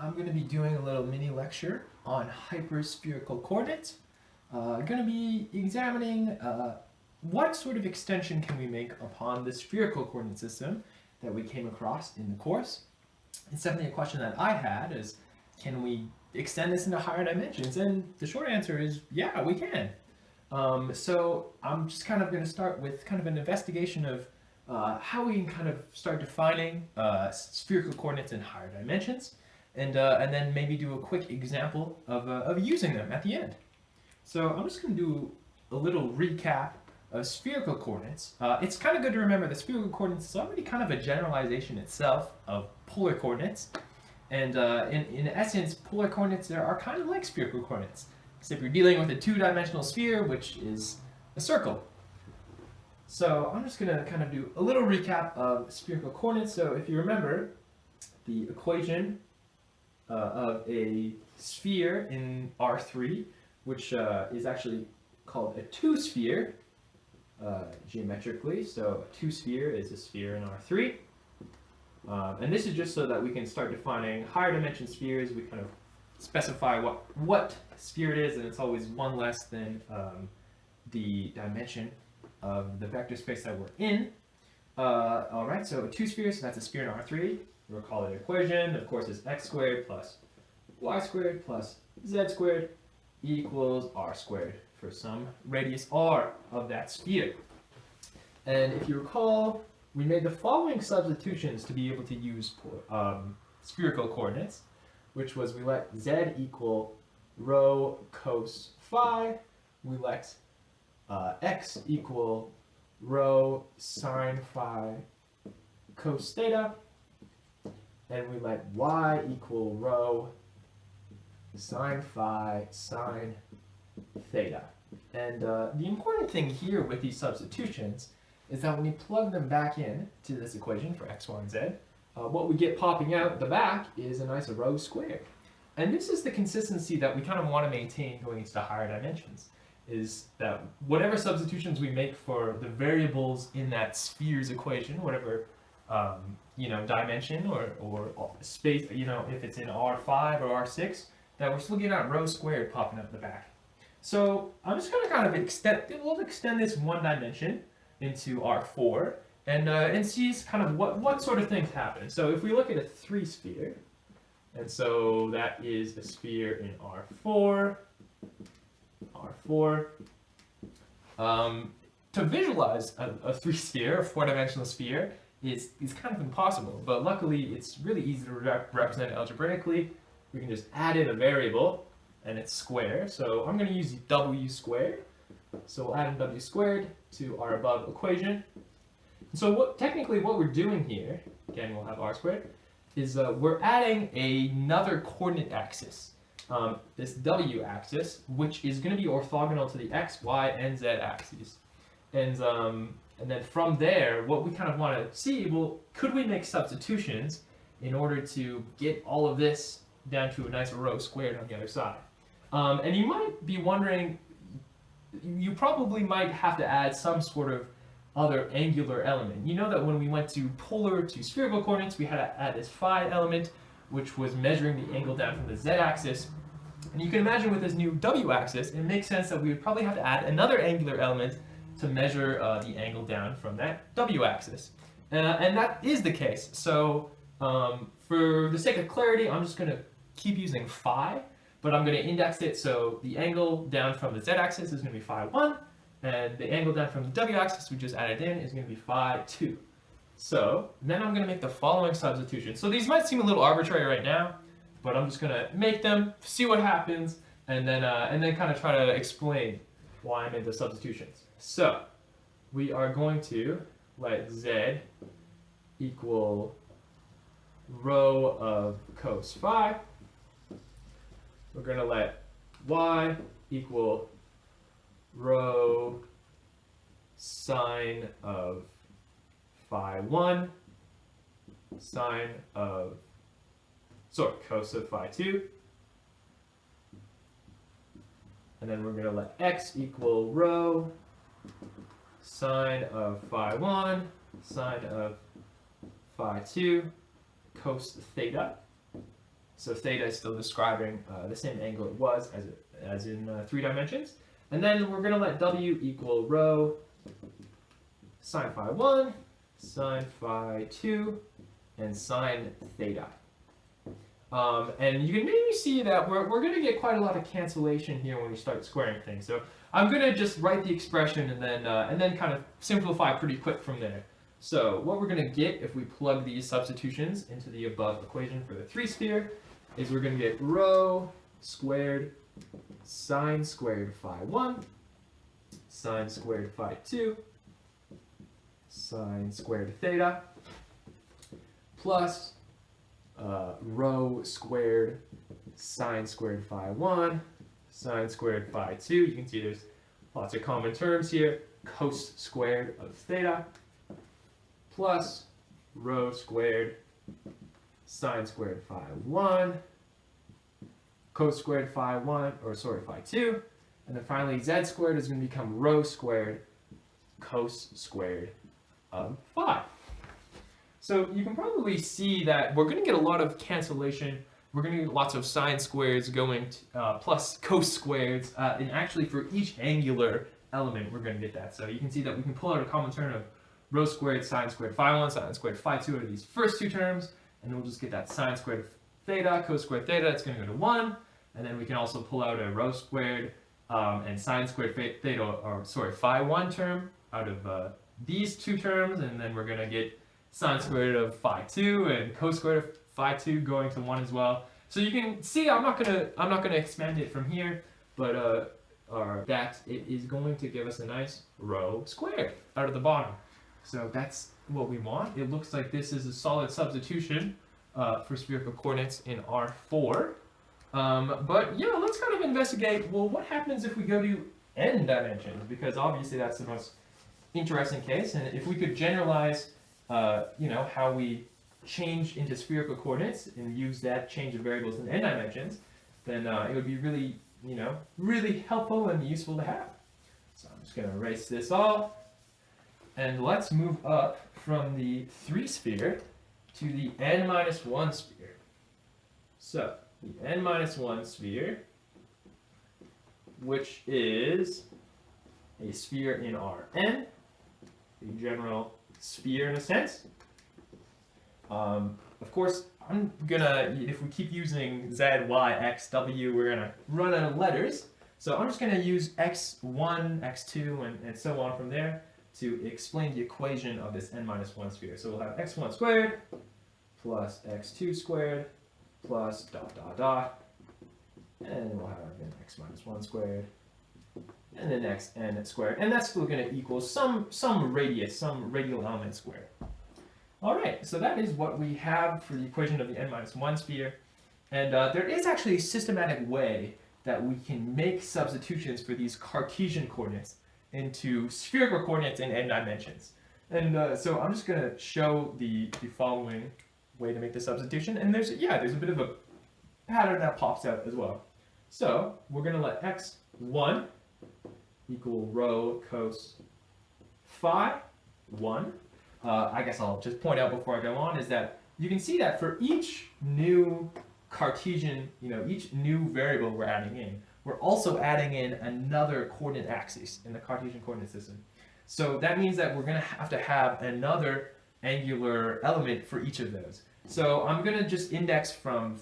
I'm going to be doing a little mini lecture on hyperspherical coordinates. Going to be examining what sort of extension can we make upon the spherical coordinate system that we came across in the course. It's definitely a question that I had is, can we extend this into higher dimensions? And the short answer is, yeah, we can. So I'm just kind of going to start with kind of an investigation of how we can kind of start defining spherical coordinates in higher dimensions, and then maybe do a quick example of using them at the end. So I'm just going to do a little recap of spherical coordinates. It's kind of good to remember that spherical coordinates is already kind of a generalization itself of polar coordinates. And in essence, polar coordinates are kind of like spherical coordinates, except you're dealing with a two-dimensional sphere, which is a circle. So I'm just going to kind of do a little recap of spherical coordinates. So if you remember, the equation of a sphere in R3, which is actually called a two-sphere geometrically. So a two-sphere is a sphere in R3. And this is just so that we can start defining higher dimension spheres. We kind of specify what sphere it is, and it's always one less than the dimension of the vector space that we're in. All right, so two spheres, so that's a sphere in R3. We'll call it an equation. Of course, it's x squared plus y squared plus z squared equals r squared for some radius r of that sphere. And if you recall, we made the following substitutions to be able to use spherical coordinates, which was we let z equal rho cos phi, we let x equal rho sine phi cos theta, and we let y equal rho sine phi sine theta. And the important thing here with these substitutions is that when you plug them back in to this equation for x, y, and z, what we get popping out the back is a nice rho squared. And this is the consistency that we kind of want to maintain going into the higher dimensions, is that whatever substitutions we make for the variables in that sphere's equation, whatever dimension or space, if it's in R5 or R6, that we're still getting that rho squared popping up the back. So I'm just going to kind of extend this one dimension into R4 and see kind of what sort of things happen. So if we look at a three sphere, and so that is a sphere in R4. To visualize a three sphere, a four-dimensional sphere, is kind of impossible, but luckily it's really easy to represent it algebraically. We can just add in a variable, and it's square. So I'm going to use w squared. So we'll add in w squared to our above equation. So technically what we're doing here, again we'll have r squared, is we're adding another coordinate axis, this w axis, which is going to be orthogonal to the x, y, and z axes. And then from there, what we kind of want to see, well, could we make substitutions in order to get all of this down to a nice rho squared on the other side? And you might be wondering, you probably might have to add some sort of other angular element. You know that when we went to polar to spherical coordinates, we had to add this phi element, which was measuring the angle down from the z-axis. And you can imagine with this new w-axis, it makes sense that we would probably have to add another angular element to measure the angle down from that w-axis. And that is the case. So for the sake of clarity, I'm just going to keep using phi, but I'm going to index it so the angle down from the z-axis is going to be phi 1, and the angle down from the w-axis we just added in is going to be phi 2. So then I'm going to make the following substitution. So these might seem a little arbitrary right now, but I'm just going to make them, see what happens, and then kind of try to explain why I made the substitutions. So we are going to let z equal rho of cos phi. We're going to let y equal rho sine of phi 1, cos of phi 2. And then we're going to let x equal rho sine of phi 1, sine of phi 2, cos theta. So theta is still describing the same angle it was as in 3 dimensions. And then we're going to let w equal rho sine phi 1, sine phi 2, and sine theta. And you can maybe see that we're going to get quite a lot of cancellation here when we start squaring things. So I'm going to just write the expression and then kind of simplify pretty quick from there. So what we're going to get if we plug these substitutions into the above equation for the 3-sphere is we're going to get rho squared sine squared phi 1, sine squared phi 2, sine squared theta, plus rho squared sine squared phi 1, sine squared phi 2. You can see there's lots of common terms here. Cos squared of theta, plus rho squared sine squared phi 1, cos squared phi 1, or sorry, phi 2. And then finally, z squared is going to become rho squared cos squared of phi. So you can probably see that we're going to get a lot of cancellation. We're going to get lots of sine squareds going to, plus cos squareds. And actually for each angular element, we're going to get that. So you can see that we can pull out a common term of rho squared sine squared phi 1, sine squared phi 2 out of these first two terms. And we'll just get that sine squared theta, cos squared theta. It's going to go to 1. And then we can also pull out a rho squared and sine squared theta, or sorry, phi 1 term out of these two terms. And then we're going to get sine squared of phi 2 and cos squared of phi 2 going to 1 as well. So you can see I'm not gonna expand it from here, but that it is going to give us a nice rho squared out of the bottom. So that's what we want. It looks like this is a solid substitution for spherical coordinates in R4. But yeah, let's kind of investigate, well, what happens if we go to n dimensions? Because obviously that's the most interesting case, and if we could generalize how we change into spherical coordinates and use that change of variables in n dimensions, then it would be really, really helpful and useful to have. So I'm just going to erase this all, and let's move up from the 3-sphere to the n-1 sphere. So the n-1 sphere, which is a sphere in Rn, a general sphere in a sense. Of course, I'm gonna, if we keep using z, y, x, w, we're gonna run out of letters. So I'm just gonna use x1, x2, and so on from there to explain the equation of this n-1 sphere. So we'll have x1 squared plus x2 squared plus ... and we'll have again x minus 1 squared, and then xn squared, and that's still going to equal some radius, some radial element squared. All right, so that is what we have for the equation of the n-1 sphere, and there is actually a systematic way that we can make substitutions for these Cartesian coordinates into spherical coordinates in n dimensions. And so I'm just going to show the following way to make the substitution, and there's a bit of a pattern that pops out as well. So we're going to let x1 equal rho cos phi 1. I guess I'll just point out before I go on is that you can see that for each new Cartesian, each new variable we're adding in, we're also adding in another coordinate axis in the Cartesian coordinate system. So that means that we're going to have another angular element for each of those. So I'm going to just index from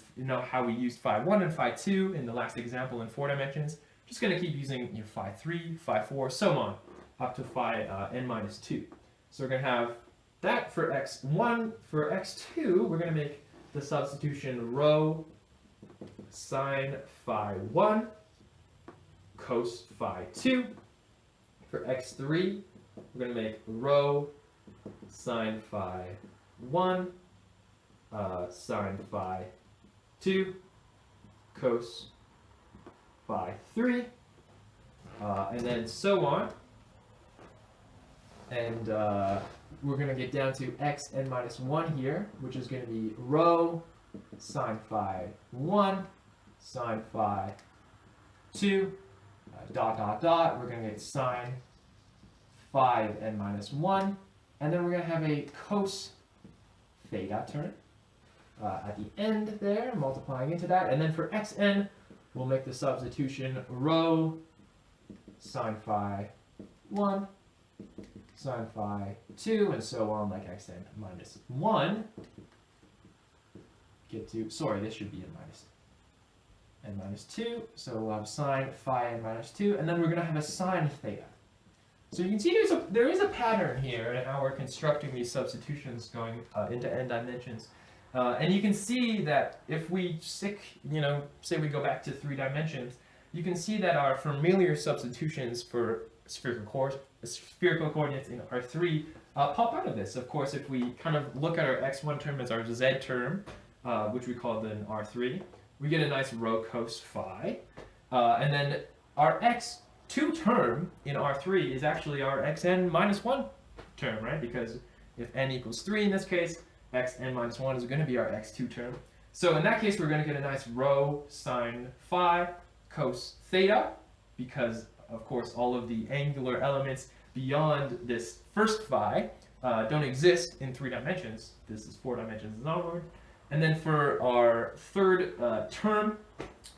how we used phi 1 and phi 2 in the last example in 4 dimensions. Just going to keep using phi 3, phi 4, so on, up to phi n-2. So we're going to have that for x1. For x2, we're going to make the substitution rho sine phi 1 cos phi 2. For x3, we're going to make rho sine phi 1 sine phi 2 cos phi 3, and then so on. And we're going to get down to x n-1 here, which is going to be rho sine phi 1 sine phi 2 ... We're going to get sine phi n-1, and then we're going to have a cos theta term. at the end there, multiplying into that. And then for xn, we'll make the substitution rho sine phi 1, sine phi 2, and so on, like xn minus 1. Get to, sorry, this should be n minus 2. So we'll have sine phi n minus 2, and then we're going to have a sine theta. So you can see there is a pattern here in how we're constructing these substitutions going into n dimensions. And you can see that if we say we go back to 3 dimensions, you can see that our familiar substitutions for spherical coordinates in R3 pop out of this. Of course, if we kind of look at our x1 term as our z term, which we call then R3, we get a nice rho cos phi. And then our x2 term in R3 is actually our xn minus 1 term, right? Because if n equals 3 in this case, xn minus 1 is going to be our x2 term. So in that case, we're going to get a nice rho sine phi cos theta, because of course all of the angular elements beyond this first phi don't exist in 3 dimensions. This is 4 dimensions and onward. And then for our third term,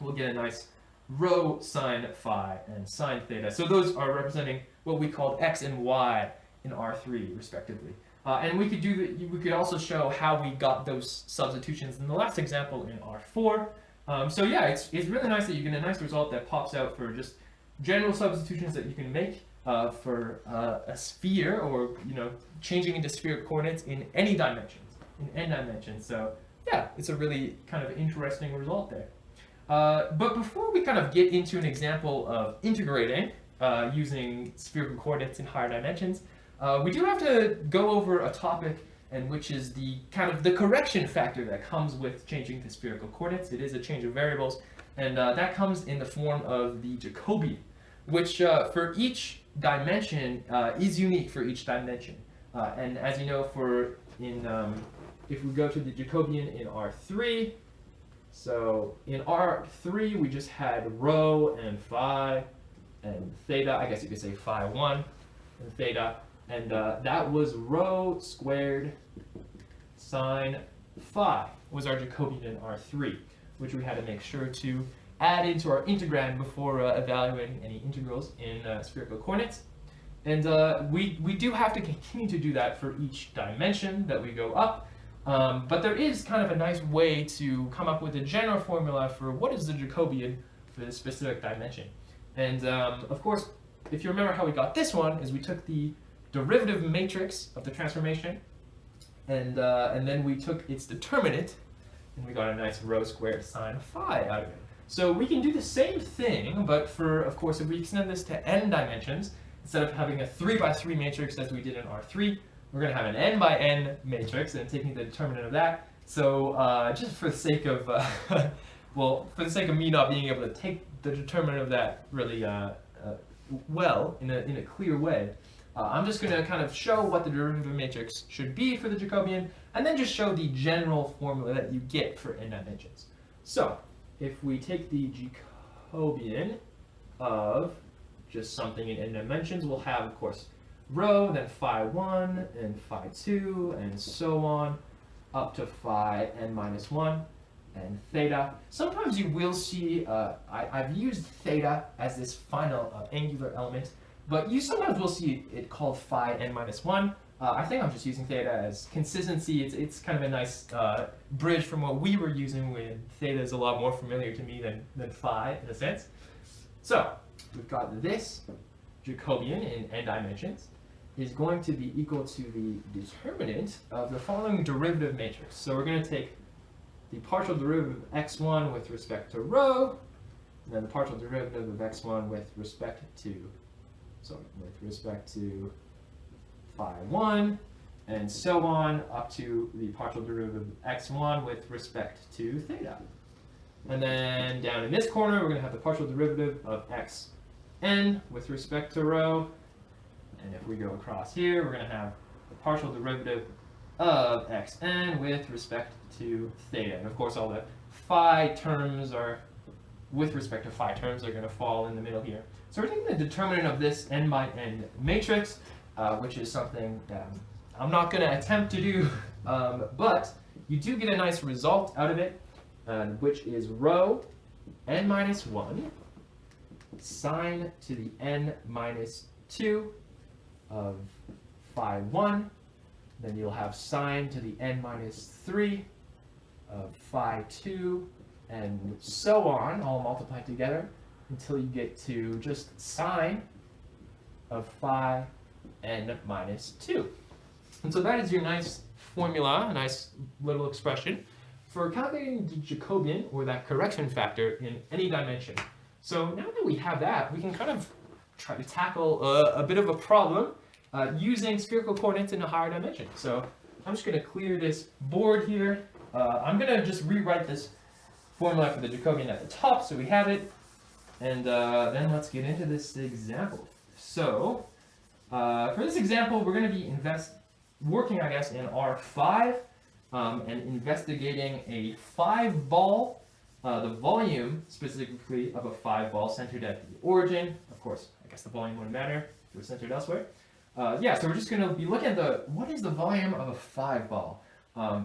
we'll get a nice rho sine phi and sine theta. So those are representing what we called x and y in R3 respectively. And we could also show how we got those substitutions in the last example in R4. So yeah, it's really nice that you get a nice result that pops out for just general substitutions that you can make for a sphere, or changing into spherical coordinates in any dimensions, in n dimensions. So yeah, it's a really kind of interesting result there. But before we kind of get into an example of integrating using spherical coordinates in higher dimensions, we do have to go over a topic, and which is the kind of the correction factor that comes with changing to spherical coordinates. It is a change of variables, and that comes in the form of the Jacobian, which for each dimension is unique for each dimension. And as you know, if we go to the Jacobian in R3, so in R3 we just had rho and phi and theta. I guess you could say phi 1 and theta. And that was rho squared sine phi was our Jacobian in R3, which we had to make sure to add into our integrand before evaluating any integrals in spherical coordinates. And we do have to continue to do that for each dimension that we go up. But there is kind of a nice way to come up with a general formula for what is the Jacobian for this specific dimension. And of course, if you remember how we got this one, is we took the derivative matrix of the transformation, and then we took its determinant, and we got a nice rho squared sine phi out of it. So we can do the same thing, but of course, if we extend this to n dimensions, instead of having a 3 by 3 matrix as we did in R3, we're going to have an n by n matrix, and taking the determinant of that. So just for the sake of, for the sake of me not being able to take the determinant of that really well in a clear way, I'm just going to kind of show what the derivative matrix should be for the Jacobian, and then just show the general formula that you get for n dimensions. So if we take the Jacobian of just something in n dimensions, we'll have, of course, rho, then phi 1, and phi 2, and so on, up to phi n minus 1, and theta. Sometimes you will see, I've used theta as this final angular element, but you sometimes will see it called phi n minus 1. I think I'm just using theta as consistency. It's kind of a nice bridge from what we were using when theta is a lot more familiar to me than phi in a sense. So we've got this Jacobian in n dimensions is going to be equal to the determinant of the following derivative matrix. So we're going to take the partial derivative of x1 with respect to rho, and then the partial derivative of x1 with respect to phi 1, and so on up to the partial derivative of x1 with respect to theta. And then down in this corner, we're going to have the partial derivative of xn with respect to rho. And if we go across here, we're going to have the partial derivative of xn with respect to theta. And of course, all the phi terms are, with respect to phi terms, are going to fall in the middle here. So we're taking the determinant of this n by n matrix, which is something that I'm not going to attempt to do, but you do get a nice result out of it, which is rho n minus 1 sine to the n minus 2 of phi 1. Then you'll have sine to the n minus 3 of phi 2, and so on, all multiplied together until you get to just sine of phi n minus 2. And so that is your nice formula, a nice little expression for calculating the Jacobian, or that correction factor, in any dimension. So now that we have that, we can kind of try to tackle a bit of a problem using spherical coordinates in a higher dimension. So I'm just going to clear this board here. I'm going to just rewrite this formula for the Jacobian at the top so we have it. And then let's get into this example. So for this example, we're going to be working, I guess, in R5 and investigating a 5-ball, the volume specifically of a 5-ball centered at the origin. Of course, I guess the volume wouldn't matter if it was centered elsewhere. Yeah, so we're just going to be looking at what is the volume of a 5-ball?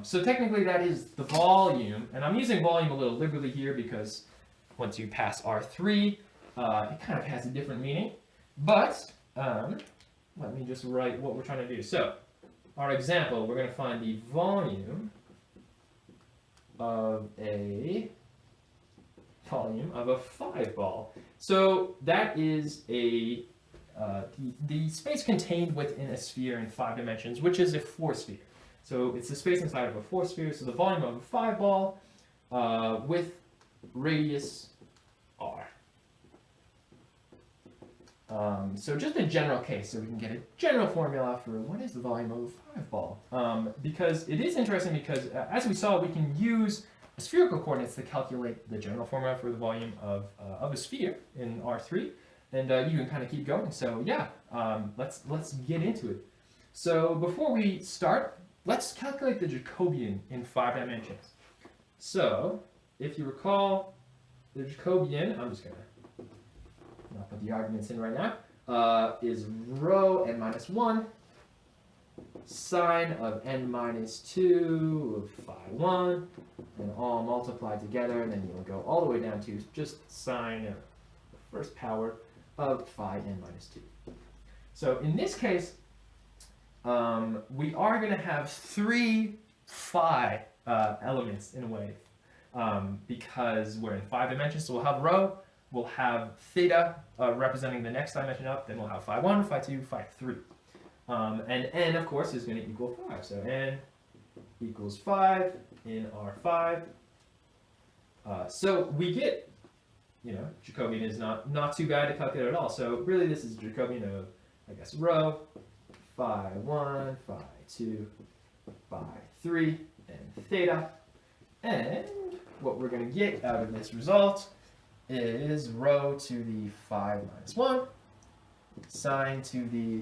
So technically that is the volume, and I'm using volume a little liberally here because once you pass R3, it kind of has a different meaning. But let me just write what we're trying to do. So our example, we're going to find the volume of a 5-ball. So that is the space contained within a sphere in 5 dimensions, which is a 4-sphere. So it's the space inside of a 4-sphere. So the volume of a 5-ball with radius r. So just a general case, so we can get a general formula for what is the volume of a 5-ball. Because it is interesting because, as we saw, we can use spherical coordinates to calculate the general formula for the volume of a sphere in R3. And you can kind of keep going. So yeah, let's get into it. So before we start, let's calculate the Jacobian in 5 dimensions. So if you recall, the Jacobian, I'm just going to not put the arguments in right now, is rho n minus 1 sine of n minus 2 of phi 1, and all multiplied together, and then you'll go all the way down to just sine of the first power of phi n minus 2. So in this case, we are going to have 3 phi elements in a way, because we're in 5 dimensions, so we'll have rho, we'll have theta representing the next dimension up, then we'll have phi 1, phi 2, phi 3. And n, of course, is going to equal 5. So n equals 5 in R5. So we get, Jacobian is not too bad to calculate at all. So really this is Jacobian of, I guess, rho, phi 1, phi 2, phi 3, and theta. And what we're going to get out of this result is rho to the 5 minus 1, sine to the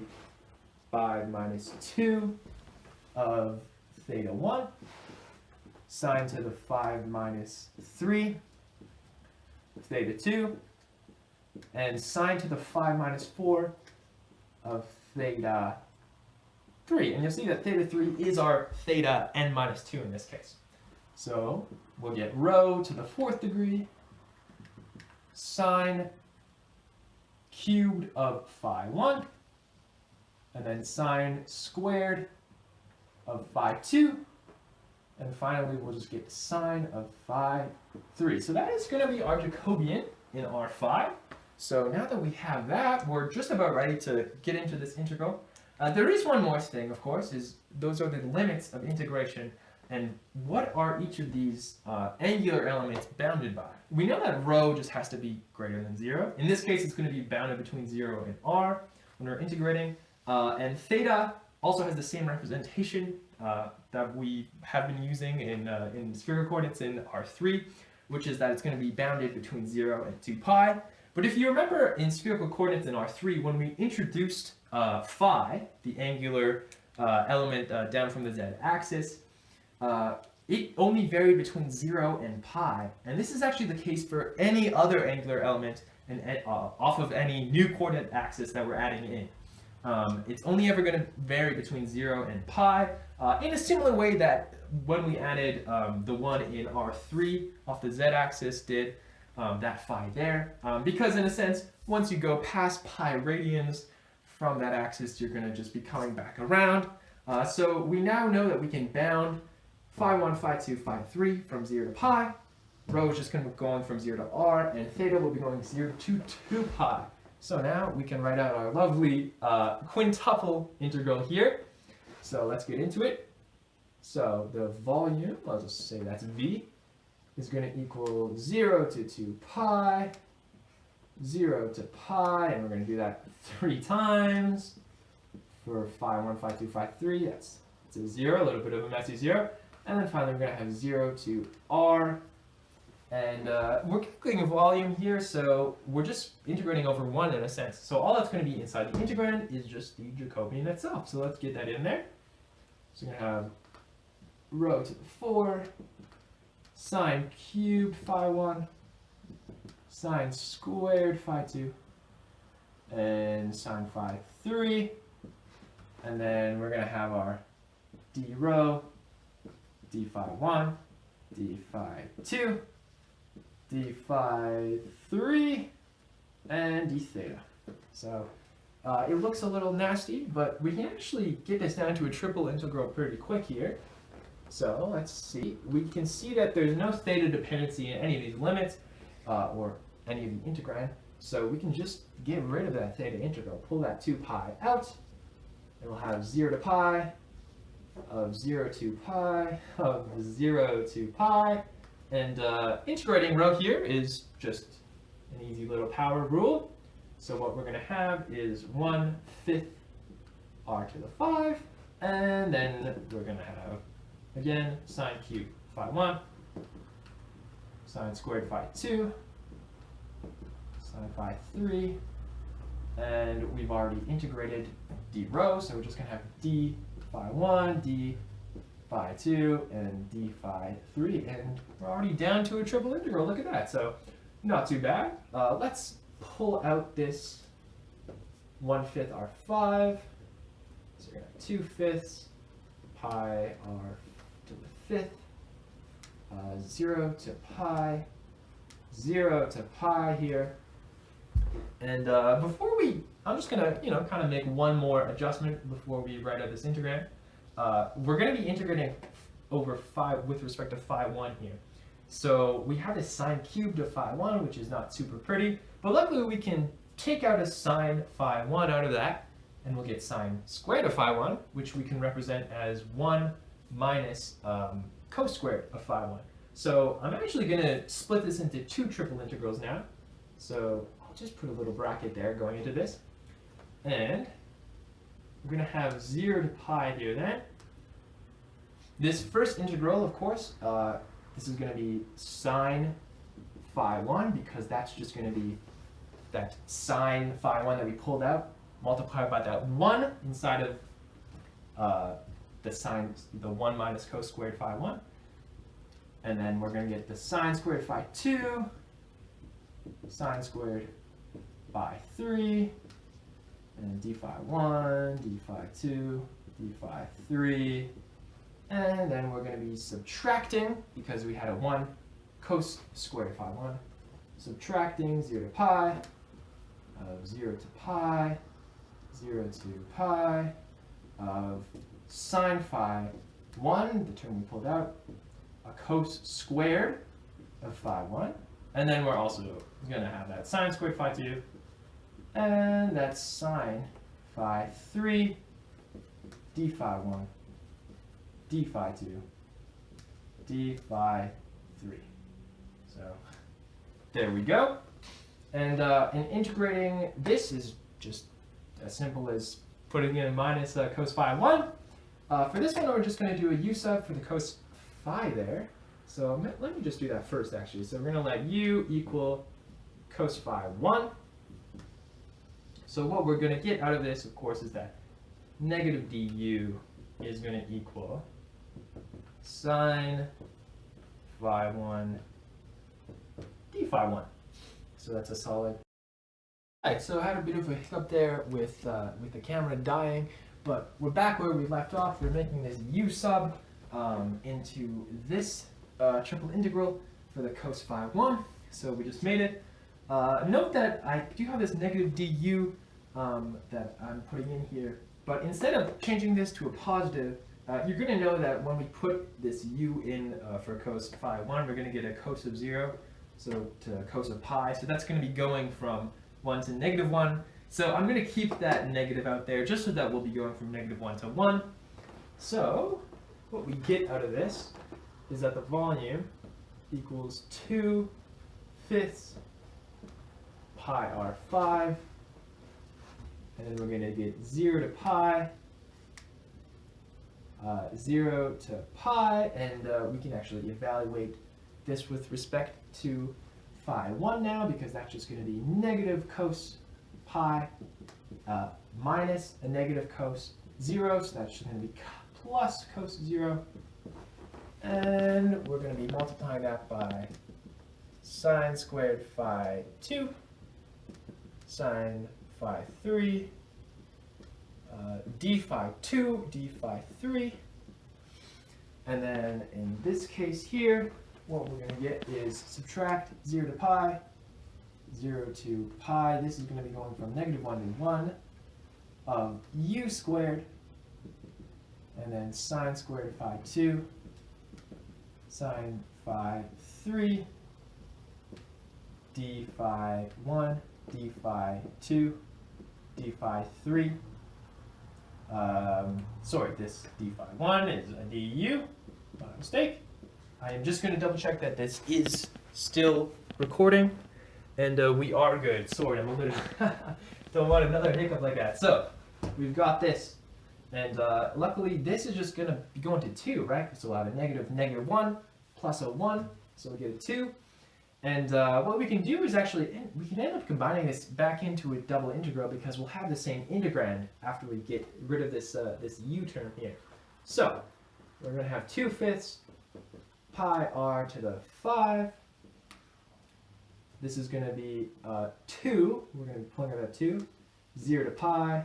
5 minus 2 of theta 1, sine to the 5 minus 3 of theta 2, and sine to the 5 minus 4 of theta 3. And you'll see that theta 3 is our theta n minus 2 in this case. So we'll get rho to the 4th degree sine cubed of phi 1, and then sine squared of phi 2, and finally we'll just get sine of phi 3. So that is going to be our Jacobian in R5. So now that we have that, we're just about ready to get into this integral. There is one more thing, of course, is those are the limits of integration. And what are each of these angular elements bounded by? We know that rho just has to be greater than 0. In this case, it's going to be bounded between 0 and r when we're integrating. And theta also has the same representation that we have been using in spherical coordinates in R3, which is that it's going to be bounded between 0 and 2 pi. But if you remember in spherical coordinates in R3, when we introduced phi, the angular element down from the z-axis, it only varied between 0 and pi, and this is actually the case for any other angular element and off of any new coordinate axis that we're adding in. It's only ever going to vary between 0 and pi in a similar way that when we added the one in R3 off the z-axis did that phi there. Because in a sense, once you go past pi radians from that axis, you're going to just be coming back around. So we now know that we can bound phi 1, phi 2, phi 3 from 0 to pi. Rho is just going to be going from 0 to r, and theta will be going 0 to 2 pi. So now we can write out our lovely quintuple integral here. So let's get into it. So the volume, I'll just say that's V, is going to equal 0 to 2 pi, 0 to pi, and we're going to do that 3 times for phi 1, phi 2, phi 3. That's a 0, a little bit of a messy 0. And then finally we're going to have 0 to r. And we're calculating volume here, so we're just integrating over 1 in a sense. So all that's going to be inside the integrand is just the Jacobian itself. So let's get that in there. So we're going to have rho to the 4, sine cubed phi 1, sine squared phi 2, and sine phi 3. And then we're going to have our d rho, d phi 1, d phi 2, d phi 3, and d theta. So it looks a little nasty, but we can actually get this down to a triple integral pretty quick here. So let's see. We can see that there's no theta dependency in any of these limits or any of the integrand. So we can just get rid of that theta integral, pull that 2 pi out, and we'll have 0 to pi of 0 to pi of 0 to pi. And integrating rho here is just an easy little power rule. So what we're going to have is 1/5 r to the 5, and then we're going to have, again, sine cubed phi 1, sine squared phi 2, sine phi 3, and we've already integrated d rho, so we're just going to have d phi 1, d phi 2, and d phi 3, and we're already down to a triple integral. Look at that. So not too bad. Let's pull out this 1/5 r5. So we're going to have 2/5 pi r to the 5th, 0 to pi, 0 to pi here. And before I'm just going to, kind of make one more adjustment before we write out this integrand. We're going to be integrating over phi with respect to phi 1 here. So we have this sine cubed of phi 1, which is not super pretty, but luckily we can take out a sine phi 1 out of that, and we'll get sine squared of phi 1, which we can represent as 1 minus cos squared of phi 1. So I'm actually going to split this into 2 triple integrals now. So I'll just put a little bracket there going into this. And we're going to have 0 to pi here then. This first integral, of course, this is going to be sine phi 1, because that's just going to be that sine phi 1 that we pulled out, multiplied by that 1 inside of the 1 minus cos squared phi 1. And then we're going to get the sine squared phi 2, sine squared phi 3, and d phi 1, d phi 2, d phi 3, and then we're going to be subtracting, because we had a 1 cos squared phi 1, subtracting 0 to pi of 0 to pi, 0 to pi of sine phi 1, the term we pulled out, a cos squared of phi 1, and then we're also going to have that sine squared phi 2, and that's sine phi 3, d phi 1, d phi 2, d phi 3. So there we go. And in integrating, this is just as simple as putting in minus cos phi 1. For this one, we're just going to do a u sub for the cos phi there. So let me just do that first, actually. So we're going to let u equal cos phi 1. So what we're going to get out of this, of course, is that negative du is going to equal sine phi 1 d phi 1. So that's a solid. Alright, so I had a bit of a hiccup there with the camera dying, but we're back where we left off. We're making this u sub into this triple integral for the cos phi 1. So we just made it. Note that I do have this negative du that I'm putting in here, but instead of changing this to a positive, you're going to know that when we put this u in for cos phi 1, we're going to get a cos of 0, so to cos of pi. So that's going to be going from 1 to negative 1. So I'm going to keep that negative out there just so that we'll be going from negative 1 to 1. So what we get out of this is that the volume equals 2/5 pi r5, and then we're going to get 0 to pi, 0 to pi, and we can actually evaluate this with respect to phi 1 now, because that's just going to be negative cos pi minus a negative cos 0, so that's just going to be plus cos 0, and we're going to be multiplying that by sine squared phi 2, sine phi 3, d phi 2, d phi 3, and then in this case here, what we're going to get is subtract 0 to pi, 0 to pi. This is going to be going from negative 1 to 1 of u squared, and then sine squared phi 2, sine phi 3, d phi 1, d phi 2, d phi 3. Sorry, this d phi 1 is a du, my mistake. I am just going to double check that this is still recording, and we are good. Sorry, I'm a little, don't want another hiccup like that. So, we've got this, and luckily this is just going to be going to 2, right? So we'll have a negative 1 plus a 1, so we get a 2. And what we can do is actually, we can end up combining this back into a double integral because we'll have the same integrand after we get rid of this, this u term here. So, we're going to have 2/5 pi r to the 5. This is going to be 2. We're going to be pulling out that 2. 0 to pi,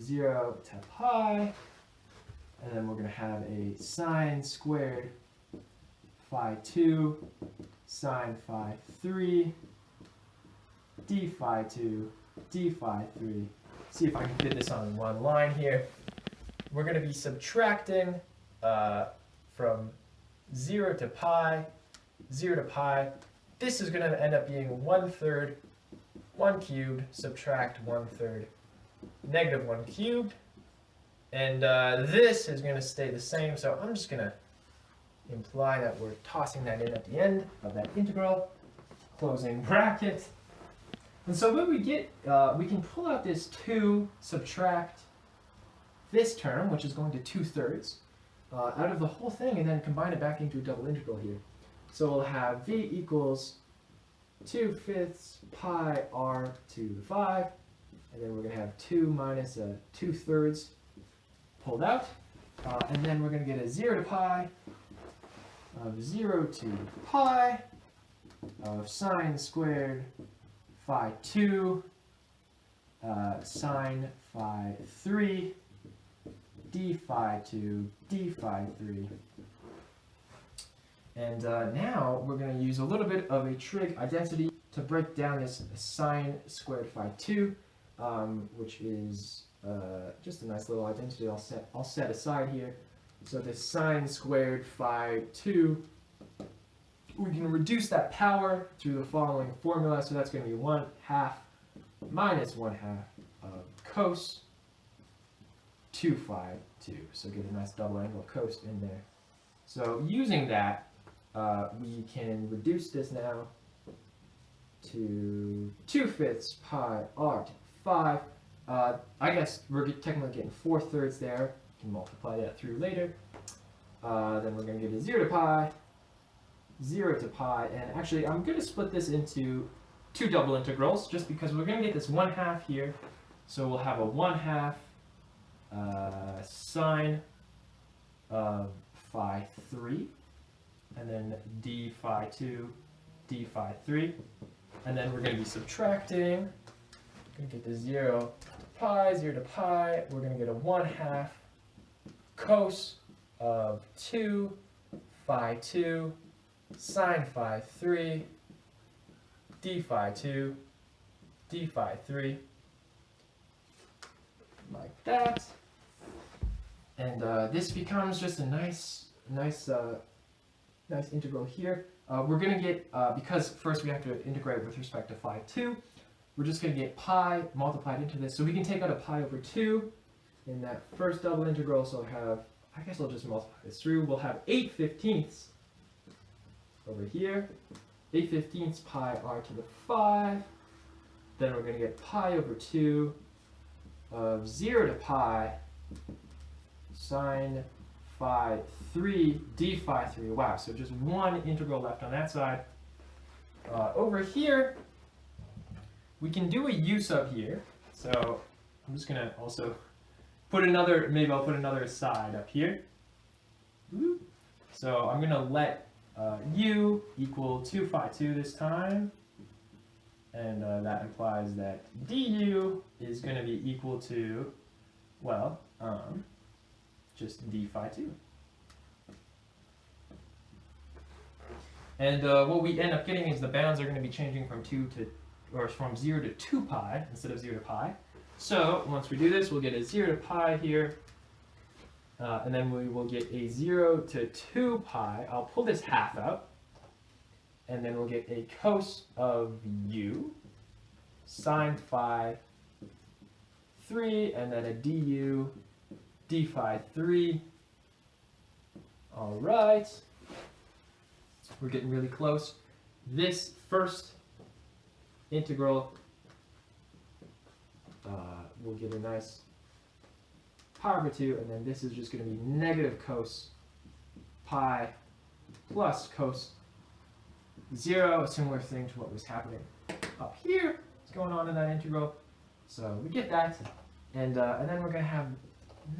0 to pi. And then we're going to have a sine squared phi 2, sine phi 3, d phi 2, d phi 3. See if I can fit this on one line here. We're going to be subtracting from 0 to pi, 0 to pi. This is going to end up being 1/3, 1 cubed, subtract 1/3, negative 1 cubed. And this is going to stay the same, so I'm just going to imply that we're tossing that in at the end of that integral, closing bracket. And so what we get, we can pull out this 2, subtract this term, which is going to 2/3, out of the whole thing, and then combine it back into a double integral here. So we'll have v equals 2/5 pi r to the 5, and then we're going to have 2 minus a 2/3 pulled out, and then we're going to get a 0 to pi of 0 to pi of sine squared phi 2, sine phi 3, d phi 2, d phi 3. And now we're going to use a little bit of a trig identity to break down this sine squared phi 2, which is just a nice little identity I'll set aside here. So this sine squared phi 2, we can reduce that power through the following formula. So that's going to be 1/2 minus 1/2 of cos 2 phi 2. So get a nice double angle cos in there. So using that, we can reduce this now to 2/5 pi r to 5. I guess we're technically getting 4/3 there. We can multiply that through later. Then we're going to get a 0 to pi, 0 to pi, and actually I'm going to split this into 2 double integrals just because we're going to get this 1/2 here. So we'll have a 1/2 sine of phi 3, and then d phi 2, d phi 3, and then we're going to be subtracting. We're going to get the 0 to pi, 0 to pi. We're going to get a 1/2 cos of 2 phi 2 sine phi 3 d phi 2 d phi 3, like that. And this becomes just a nice integral here. We're going to get, because first we have to integrate with respect to phi 2, we're just going to get pi multiplied into this. So we can take out a pi over 2 in that first double integral. So I guess I'll just multiply this through. We'll have 8/15 over here. 8/15 pi r to the 5. Then we're going to get pi over 2 of 0 to pi sine phi 3 d phi 3. Wow, so just one integral left on that side. Over here, we can do a u sub here. So I'm just going to also put another, maybe I'll put another side up here. So I'm going to let u equal 2 phi 2 this time. And that implies that du is going to be equal to, well, just d phi 2. And what we end up getting is the bounds are going to be changing from 0 to 2 pi instead of 0 to pi. So once we do this, we'll get a 0 to pi here, and then we will get a 0 to 2 pi. I'll pull this half out, and then we'll get a cos of u sine phi 3, and then a du d phi 3. All right, we're getting really close. This first integral, we'll get a nice pi over 2, and then this is just going to be negative cos pi plus cos 0, a similar thing to what was happening up here. What's going on in that integral? So we get that, and then we're going to have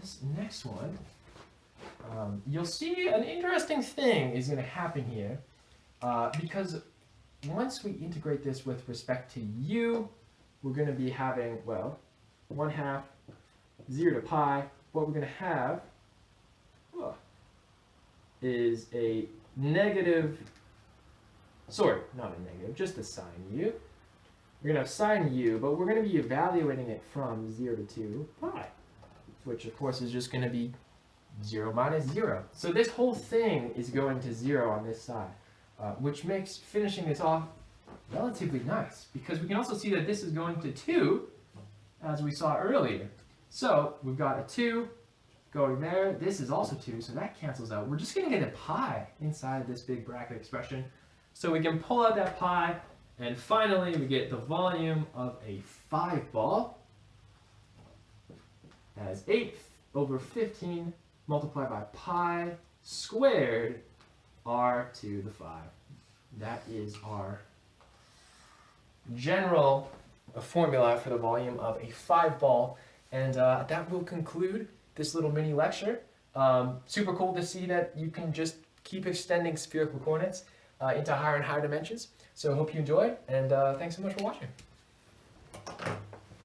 this next one. You'll see an interesting thing is going to happen here, because once we integrate this with respect to u, we're going to be having, well, 1/2 0 to pi. What we're going to have is a negative, sorry, not a negative, just a sine u. We're going to have sine u, but we're going to be evaluating it from 0 to 2 pi, which of course is just going to be 0 minus 0. So this whole thing is going to 0 on this side, which makes finishing this off relatively nice, because we can also see that this is going to 2, as we saw earlier. So we've got a 2 going there. This is also 2, so that cancels out. We're just going to get a pi inside of this big bracket expression. So we can pull out that pi, and finally we get the volume of a 5 ball as 8/15 multiplied by pi squared r to the 5. That is our general formula for the volume of a 5 ball. And that will conclude this little mini lecture. Super cool to see that you can just keep extending spherical coordinates into higher and higher dimensions. So I hope you enjoyed, and thanks so much for watching.